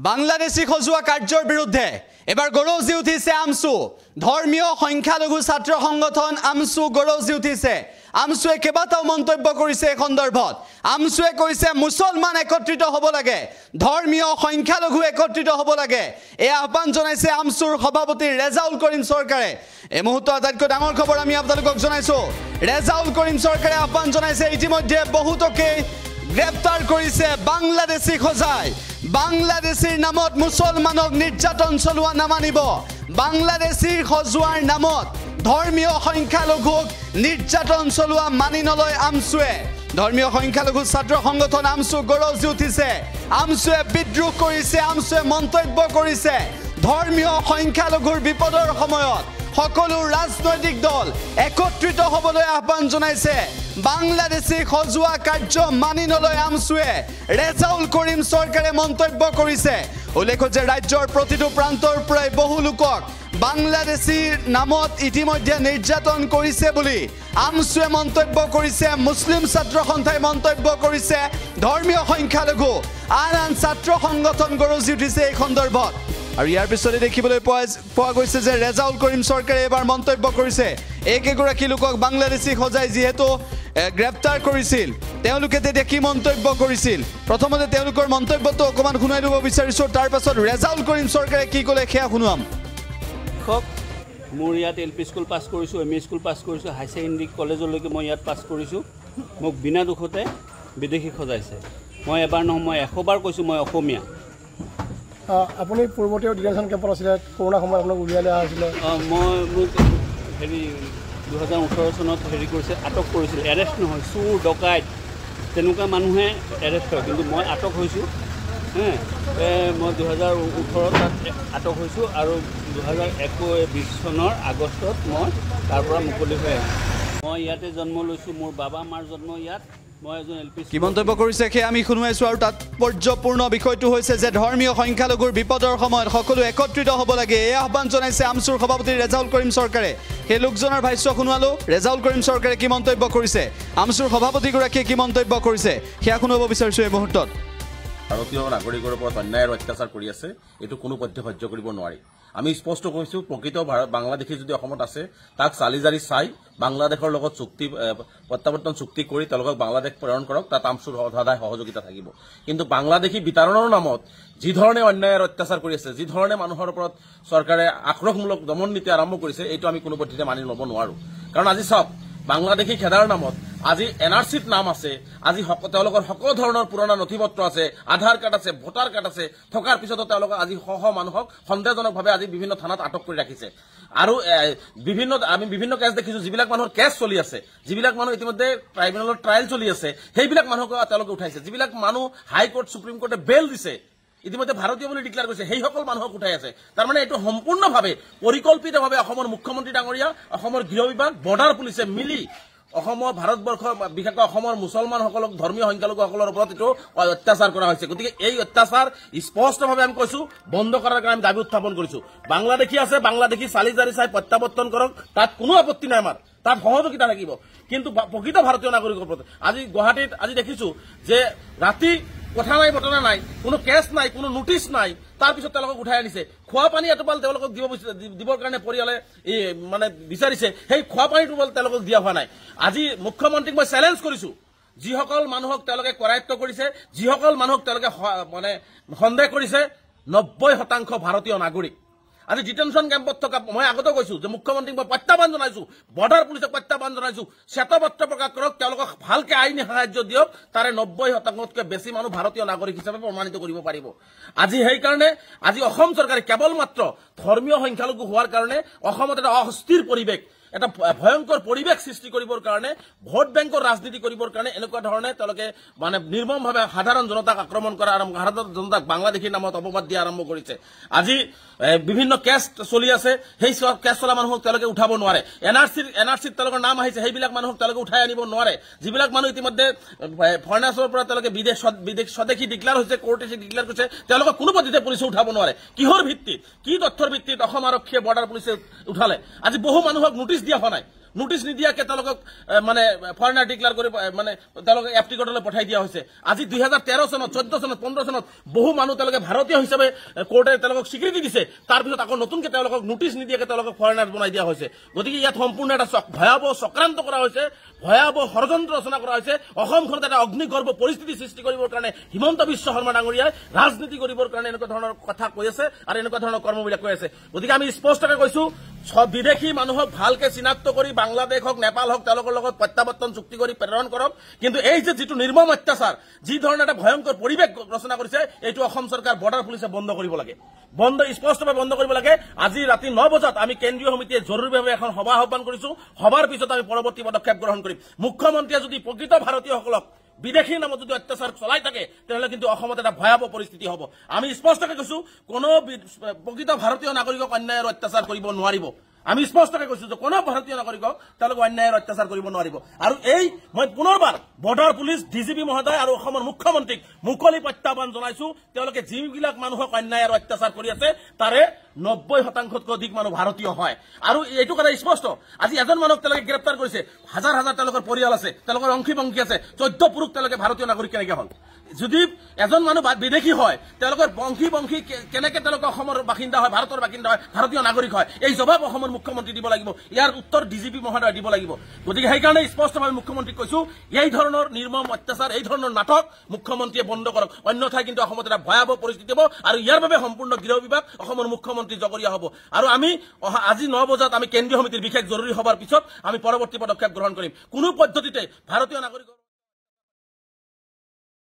বাংলাদেশী খজুৱা কাৰ্যৰ বিৰুদ্ধে এবাৰ গৰজি উঠিছে আমছু ধৰ্মীয় সংখ্যালঘু ছাত্ৰ সংগঠন আমছু গৰজি উঠিছে আমছুৱে কেবাটাও মন্তব্য কৰিছে এই সন্দৰ্ভত আমছুৱে কৈছে মুছলমান একত্ৰিত হ'ব লাগে ধৰ্মীয় সংখ্যালঘু একত্ৰিত হ'ব লাগে এই আহ্বান জনাইছে আমছুৰ সভাপতি ৰেজাউল কৰিম চৰকাৰে এই মুহূৰ্তত আটাইতকৈ ডাঙৰ খবৰ আমি আপোনালোকক জনাইছো ৰেজাউল কৰিম চৰকাৰে আহ্বান জনাইছে ইতিমধ্যে বহুতকে গ্ৰেপ্তাৰ কৰিছে বাংলাদেশী খজাই বাংলাদেশীৰ নামত মুছলমানক নিৰ্যাতন চলোৱা নামানিব বাংলাদেশীৰ খজুৱাৰ নামত ধৰ্মীয় সংখ্যালঘুক নিৰ্যাতন চলোৱা মানি নলয় আমছুৱে ধৰ্মীয় সংখ্যালঘু ছাত্ৰ সংগঠন আমছু গৰজি উঠিছে আমছুৱে বিদ্ৰোহ কৰিছে আমছুৱে মন্তব্য কৰিছে ধৰ্মীয় সংখ্যালঘুৰ বিপদৰ সময়ত সকলো ৰাজনৈতিক দল একত্ৰিত হ'বলৈ আহ্বান জনাইছে বাংলাদেশী খজুৱা কাৰ্য মানি নলয় আমছুৱে ৰেজাউল কৰিম চৰকাৰে মন্তব্য কৰিছে উল্লেখ্য যে ৰাজ্যৰ প্ৰতিটো প্ৰান্তৰ পৰাই বহু লোকক বাংলাদেশীৰ নামত ইতিমধ্যে নিৰ্যাতন কৰিছে বুলি আমছুৱে মন্তব্য কৰিছে মুছলিম ছাত্ৰ সন্থাই মন্তব্য কৰিছে ধৰ্মীয় সংখ্যালঘু আন ছাত্ৰ সংগঠন গৰজি উঠিছে এই সন্দৰ্ভত আৰু ইয়াৰ পিছতে দেখিবলৈ পোৱা গৈছে যে ৰেজাউল কৰিম চৰকাৰে এবাৰ মন্তব্য কৰিছে একেগৰাকী লোকক বাংলাদেশী খজাই যিহেতু গ্ৰেপ্তাৰ কৰিছিল তেওঁলোকে তেতিয়া কি মন্তব্য কৰিছিল প্ৰথমতে তেওঁলোকৰ মন্তব্যটো অকমান শুনাই দিব বিচাৰিছো তাৰ পাছত ৰেজাউল কৰিম চৰকাৰে কি ক'লে সেয়া শুনুৱাম মোৰ ইয়াত এল পি স্কুল পাছ কৰিছোঁ এম ই স্কুল পাছ কৰিছোঁ হাই ছেকেণ্ডেৰী কলেজলৈকে মই ইয়াত পাছ কৰিছোঁ মোক বিনা দুখতে বিদেশী খজাইছে মই এবাৰ নহয় মই 100 বাৰ কৈছোঁ মই অসমীয়া আপুনি পূৰ্বতেও ডিটেনশ্যন কেম্পত আছিলে কৰোণা সময়ত আপোনাক উলিয়াই লোৱা হৈছিলে মই মোক হেৰি 2018 চনত হেৰি কৰিছে আটক কৰিছিল এৰেষ্ট নহয় চুৰ ডকাইত তেনেকুৱা মানুহে এৰেষ্ট হয় কিন্তু মই আটক হৈছোঁ মই 2018 তাত আটক হৈছোঁ আৰু 2021 চনৰ আগষ্টত মই তাৰ পৰা মুকলি হৈ আহিছোঁ মই ইয়াতে জন্ম লৈছোঁ মোৰ বাবা মাৰ জন্ম ইয়াত মই এজন এল পি কি মন্তব্য কৰিছে সেই আমি শুনুৱাইছোঁ আৰু তাৎপৰ্যপূৰ্ণ বিষয়টো হৈছে যে ধৰ্মীয় সংখ্যালঘুৰ বিপদৰ সময়ত সকলো একত্ৰিত হ'ব লাগে এই আহ্বান জনাইছে আমছুৰ সভাপতি ৰেজাউল কৰিম চৰকাৰে সেই লোকজনৰ ভাষ্য শুনুৱালো ৰেজাউল কৰিম চৰকাৰে কি মন্তব্য কৰিছে আমছুৰ সভাপতিগৰাকীয়ে কি মন্তব্য কৰিছে সেয়া শুনাব বিচাৰিছোঁ এই মুহূৰ্তত ভাৰতীয় নাগৰিকৰ ওপৰত অন্যায় আৰু অত্যাচাৰ কৰি আছে এইটো কোনো পধ্যে সহ্য কৰিব নোৱাৰি আমি স্পষ্ট কৈছোঁ প্ৰকৃত বাংলাদেশী যদি অসমত আছে তাক চালিজাৰি চাই বাংলাদেশৰ লগত প্ৰত্যাৱৰ্তন চুক্তি কৰি তেওঁলোকক বাংলাদেশ প্ৰেৰণ কৰক তাত আমছুৰ সদায় সহযোগিতা থাকিব কিন্তু বাংলাদেশী বিতৰণৰ নামত যি ধৰণে অন্যায় আৰু অত্যাচাৰ কৰি আছে যি ধৰণে মানুহৰ ওপৰত চৰকাৰে আক্ৰোশমূলক দমন নীতি আৰম্ভ কৰিছে এইটো আমি কোনো পদ্ধতিতে মানি ল'ব নোৱাৰো কাৰণ আজি চাওক বাংলাদেশী খেদাৰ নামত আজি এনআৰচিত নাম আছে আজি তেওঁলোকৰ সকলো ধৰণৰ পুৰণা নথিপত্ৰ আছে আধাৰ কাৰ্ড আছে ভোটাৰ কাৰ্ড আছে থকাৰ পিছতো তেওঁলোকে আজি মানুহক সন্দেহজনকভাৱে আজি বিভিন্ন থানাত আটক কৰি ৰাখিছে আৰু আমি বিভিন্ন কেছ দেখিছোঁ যিবিলাক মানুহৰ কেছ চলি আছে যিবিলাক মানুহ ইতিমধ্যে ট্ৰাইব্যুনেলৰ ট্ৰায়েল চলি আছে সেইবিলাক মানুহক তেওঁলোকে উঠাইছে যিবিলাক মানুহ হাইকোৰ্ট সুপ্ৰিম কোৰ্টে বেল দিছে ইতিমধ্যে ভাৰতীয় বুলি ডিক্লেয়াৰ কৰিছে সেইসকল মানুহক উঠাই আছে তাৰমানে এইটো সম্পূৰ্ণভাৱে পৰিকল্পিতভাৱে অসমৰ মুখ্যমন্ত্ৰী ডাঙৰীয়া অসমৰ গৃহ বিভাগ বৰ্ডাৰ পুলিচে মিলি অসমৰ ভাৰতবৰ্ষ বিশেষকৈ অসমৰ মুছলমানসকলক ধৰ্মীয় সংখ্যালঘুসকলৰ ওপৰত এইটো অত্যাচাৰ কৰা হৈছে গতিকে এই অত্যাচাৰ স্পষ্টভাৱে আমি কৈছোঁ বন্ধ কৰাৰ কাৰণে আমি দাবী উত্থাপন কৰিছোঁ বাংলাদেশী আছে বাংলাদেশী চালিজাৰি চাই প্ৰত্যাৱৰ্তন কৰক তাত কোনো আপত্তি নাই আমাৰ তাত সহযোগিতা লাগিব কিন্তু প্ৰকৃত ভাৰতীয় নাগৰিকৰ ওপৰত আজি গুৱাহাটীত আজি দেখিছোঁ যে ৰাতি কথা নাই বতৰা নাই কোনো কেছ নাই কোনো নোটিছ নাই তাৰপিছত তেওঁলোকক উঠাই আনিছে খোৱা পানী এটোপাল তেওঁলোকক দিবৰ কাৰণে পৰিয়ালে মানে বিচাৰিছে সেই খোৱা পানী টোপাল তেওঁলোকক দিয়া হোৱা নাই আজি মুখ্যমন্ত্ৰীক মই চেলেঞ্জ কৰিছোঁ যিসকল মানুহক তেওঁলোকে কৰায়ত্ব কৰিছে যিসকল মানুহক তেওঁলোকে মানে সন্দেহ কৰিছে 90% ভাৰতীয় নাগৰিক আজি ডিটেনশ্যন কেম্পত থকা মই আগতে কৈছোঁ যে মুখ্যমন্ত্ৰীক মই প্ৰত্যাহ্বান জনাইছোঁ বৰ্ডাৰ পুলিচক প্ৰত্যাহ্বান জনাইছোঁ শ্বেতপত্ৰ প্ৰকাশ কৰক তেওঁলোকক ভালকৈ আইনী সাহায্য দিয়ক তাৰে 90%তকৈ বেছি মানুহ ভাৰতীয় নাগৰিক হিচাপে প্ৰমাণিত কৰিব পাৰিব আজি সেইকাৰণে আজি অসম চৰকাৰে কেৱল মাত্ৰ ধৰ্মীয় সংখ্যালঘু হোৱাৰ কাৰণে অসমত এটা অস্থিৰ পৰিৱেশ এটা ভয়ংকৰ পৰিৱেশ সৃষ্টি কৰিবৰ কাৰণে ভোট বেংকৰ ৰাজনীতি কৰিবৰ কাৰণে এনেকুৱা ধৰণে তেওঁলোকে মানে নিৰ্মমভাৱে সাধাৰণ জনতাক আক্ৰমণ কৰা সাধাৰণ জনতাক বাংলাদেশীৰ নামত অপবাদ দিয়া আৰম্ভ কৰিছে আজি বিভিন্ন কেছ চলি আছে সেই কেছ চলা মানুহক তেওঁলোকে উঠাব নোৱাৰে এনআৰচিত তেওঁলোকৰ নাম আহিছে সেইবিলাক মানুহক তেওঁলোকে উঠাই আনিব নোৱাৰে যিবিলাক মানুহ ইতিমধ্যে ফৰেনাৰ্ছৰ পৰা তেওঁলোকে বিদেশ স্বদেশী ডিক্লেয়াৰ হৈছে কোৰ্টে ডিক্লেয়াৰ কৰিছে তেওঁলোকক কোনো পদ্ধতিতে পুলিচে উঠাব নোৱাৰে কিহৰ ভিত্তিত কি তথ্যৰ ভিত্তিত অসম আৰক্ষীয়ে বৰ্ডাৰ পুলিচে উঠালে আজি বহু মানুহক নোটিছ দিয়া হোৱা নাই নোটিছ নিদিয়াকে তেওঁলোকক মানে ফৰেনাৰ ডিক্লেয়াৰ কৰি মানে তেওঁলোকক এপ্টিকটলৈ পঠাই দিয়া হৈছে আজি 2013 চনত 14 চনত 15 চনত বহু মানুহ তেওঁলোকে ভাৰতীয় হিচাপে কোৰ্টে তেওঁলোকক স্বীকৃতি দিছে তাৰপিছত আকৌ নতুনকৈ তেওঁলোকক নোটিছ নিদিয়াকে তেওঁলোকক ফৰেনাৰ বনাই দিয়া হৈছে গতিকে ইয়াত সম্পূৰ্ণ এটা ভয়াৱহ চক্ৰান্ত কৰা হৈছে ভয়াৱহ ষড়যন্ত্ৰ ৰচনা কৰা হৈছে অসমখনত এটা অগ্নিগৰ্ভ পৰিস্থিতি সৃষ্টি কৰিবৰ কাৰণে হিমন্ত বিশ্ব শৰ্মা ডাঙৰীয়াই ৰাজনীতি কৰিবৰ কাৰণে এনেকুৱা ধৰণৰ কথা কৈ আছে আৰু এনেকুৱা ধৰণৰ কৰ্মবিলাক কৈ আছে গতিকে আমি স্পষ্টকৈ কৈছো বিদেশী মানুহক ভালকে চিনাক্ত কৰি বাংলাদেশ হওক নেপাল হওক তেওঁলোকৰ লগত প্ৰত্যাৱৰ্তন চুক্তি কৰি প্ৰেৰণ কৰক কিন্তু এই যে যিটো নিৰ্মম অত্যাচাৰ যি ধৰণে এটা ভয়ংকৰ পৰিৱেশ ৰচনা কৰিছে এইটো অসম চৰকাৰ বৰ্ডাৰ পুলিচে বন্ধ কৰিব লাগে স্পষ্টভাৱে বন্ধ কৰিব লাগে আজি ৰাতি 9 বজাত আমি কেন্দ্ৰীয় সমিতিয়ে জৰুৰীভাৱে এখন সভা আহ্বান কৰিছো সভাৰ পিছত আমি পৰৱৰ্তী পদক্ষেপ গ্ৰহণ কৰিম মুখ্যমন্ত্ৰীয়ে যদি প্ৰকৃত ভাৰতীয়সকলক বিদেশীৰ নামত যদি অত্যাচাৰ চলাই থাকে তেতিয়াহ'লে কিন্তু অসমত এটা ভয়াৱহ পৰিস্থিতি হ'ব আমি স্পষ্টকৈ কৈছো কোনো প্ৰকৃত ভাৰতীয় নাগৰিকক অন্যায় আৰু অত্যাচাৰ কৰিব নোৱাৰিব আমি স্পষ্টকৈ কৈছো যে কোনো ভাৰতীয় নাগৰিকক তেওঁলোকে অন্যায় আৰু অত্যাচাৰ কৰিব নোৱাৰিব আৰু এই মই পুনৰবাৰ বৰ্ডাৰ পুলিচ ডিজিপি মহোদয় আৰু অসমৰ মুখ্যমন্ত্ৰীক মুকলি প্ৰত্যাহ্বান জনাইছো তেওঁলোকে যিবিলাক মানুহক অন্যায় আৰু অত্যাচাৰ কৰি আছে তাৰে 90% অধিক মানুহ ভাৰতীয় হয় আৰু এইটো কথা স্পষ্ট আজি এজন মানুহক তেওঁলোকে গ্ৰেপ্তাৰ কৰিছে হাজাৰ হাজাৰ তেওঁলোকৰ পৰিয়াল আছে তেওঁলোকৰ অংশী বংশী আছে 14 পুৰুষ তেওঁলোকে ভাৰতীয় নাগৰিক কেনেকৈ হ'ল যদি এজন মানুহ বিদেশী হয় তেওঁলোকৰ বংশী কেনেকৈ তেওঁলোকে অসমৰ বাসিন্দা হয় ভাৰতৰ বাসিন্দা হয় ভাৰতীয় নাগৰিক হয় এই জবাব অসমৰ মুখ্যমন্ত্ৰী দিব লাগিব ইয়াৰ উত্তৰ ডিজিপি মহোদয় দিব লাগিব গতিকে সেইকাৰণে স্পষ্টভাৱে মুখ্যমন্ত্ৰীক কৈছো এই ধৰণৰ নিৰ্মম অত্যাচাৰ এই ধৰণৰ নাটক মুখ্যমন্ত্ৰীয়ে বন্ধ কৰক অন্যথাই কিন্তু অসমত এটা ভয়াৱহ পৰিস্থিতি হ'ব আৰু ইয়াৰ বাবে সম্পূৰ্ণ গৃহ বিভাগ অসমৰ মুখ্যমন্ত্ৰী জগৰীয়া হ'ব আৰু আমি আজি 9 বজাত আমি কেন্দ্ৰীয় সমিতিৰ বিশেষ জৰুৰী সভাৰ পিছত আমি পৰৱৰ্তী পদক্ষেপ গ্ৰহণ কৰিম কোনো পদ্ধতিতে ভাৰতীয় নাগৰিক